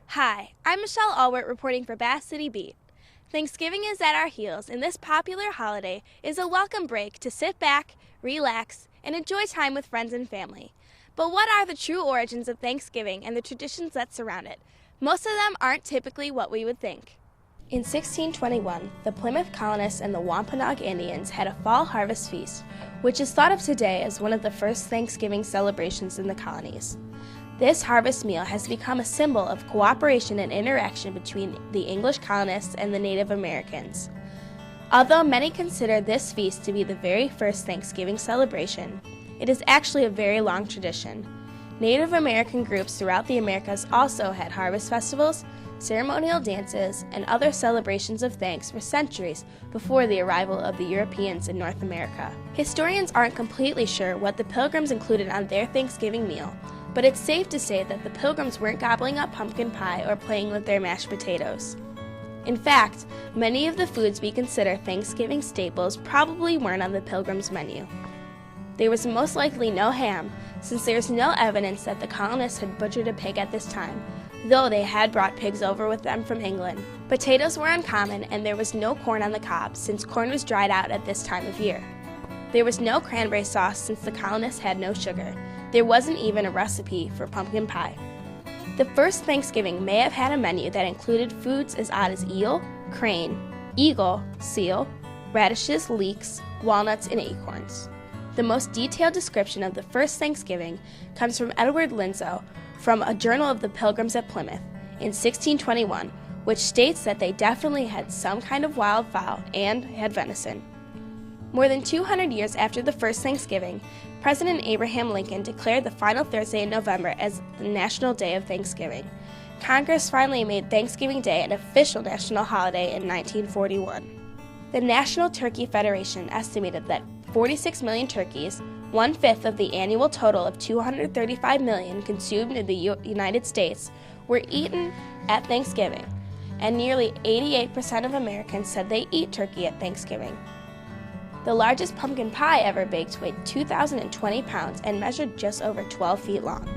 Hi, I'm Michelle Allwert reporting for Bass City Beat. Thanksgiving is at our heels, and this popular holiday is a welcome break to sit back, relax, and enjoy time with friends and family. But what are the true origins of Thanksgiving and the traditions that surround it? Most of them aren't typically what we would think. In 1621, the Plymouth colonists and the Wampanoag Indians had a fall harvest feast, which is thought of today as one of the first Thanksgiving celebrations in the colonies. This harvest meal has become a symbol of cooperation and interaction between the English colonists and the Native Americans. Although many consider this feast to be the very first Thanksgiving celebration, it is actually a very long tradition. Native American groups throughout the Americas also had harvest festivals, ceremonial dances, and other celebrations of thanks for centuries before the arrival of the Europeans in North America. Historians aren't completely sure what the Pilgrims included on their Thanksgiving meal, but it's safe to say that the Pilgrims weren't gobbling up pumpkin pie or playing with their mashed potatoes. In fact, many of the foods we consider Thanksgiving staples probably weren't on the Pilgrims' menu. There was most likely no ham, since there is no evidence that the colonists had butchered a pig at this time, though they had brought pigs over with them from England. Potatoes were uncommon, and there was no corn on the cob, since corn was dried out at this time of year. There was no cranberry sauce, since the colonists had no sugar. There wasn't even a recipe for pumpkin pie. The first Thanksgiving may have had a menu that included foods as odd as eel, crane, eagle, seal, radishes, leeks, walnuts, and acorns. The most detailed description of the first Thanksgiving comes from Edward Lindsay from a Journal of the Pilgrims at Plymouth in 1621, which states that they definitely had some kind of wild fowl and had venison. More than 200 years after the first Thanksgiving, President Abraham Lincoln declared the final Thursday in November as the National Day of Thanksgiving. Congress finally made Thanksgiving Day an official national holiday in 1941. The National Turkey Federation estimated that 46 million turkeys, one-fifth of the annual total of 235 million consumed in the United States, were eaten at Thanksgiving, and nearly 88% of Americans said they eat turkey at Thanksgiving. The largest pumpkin pie ever baked weighed 2,020 pounds and measured just over 12 feet long.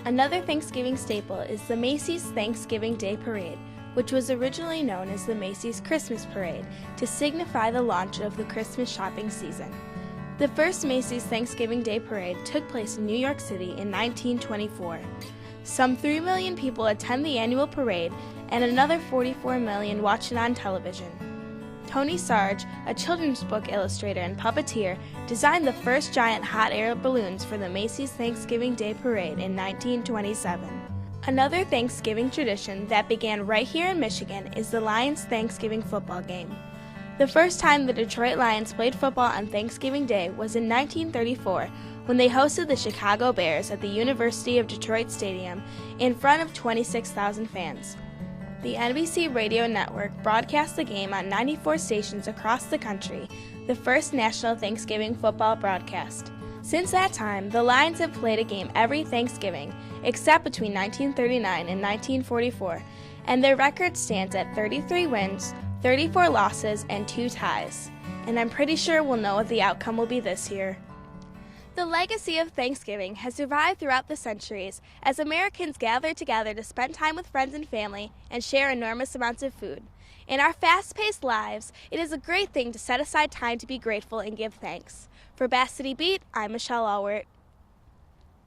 Another Thanksgiving staple is the Macy's Thanksgiving Day Parade, which was originally known as the Macy's Christmas Parade to signify the launch of the Christmas shopping season. The first Macy's Thanksgiving Day Parade took place in New York City in 1924. Some 3 million people attend the annual parade, and another 44 million watch it on television. Tony Sarge, a children's book illustrator and puppeteer, designed the first giant hot air balloons for the Macy's Thanksgiving Day Parade in 1927. Another Thanksgiving tradition that began right here in Michigan is the Lions Thanksgiving football game. The first time the Detroit Lions played football on Thanksgiving Day was in 1934 when they hosted the Chicago Bears at the University of Detroit Stadium in front of 26,000 fans. The NBC radio network broadcast the game on 94 stations across the country, the first national Thanksgiving football broadcast. Since that time, the Lions have played a game every Thanksgiving, except between 1939 and 1944, and their record stands at 33 wins, 34 losses, and 2 ties. And I'm pretty sure we'll know what the outcome will be this year. The legacy of Thanksgiving has survived throughout the centuries as Americans gather together to spend time with friends and family and share enormous amounts of food. In our fast-paced lives, it is a great thing to set aside time to be grateful and give thanks. For Bass City Beat, I'm Michelle Allwert.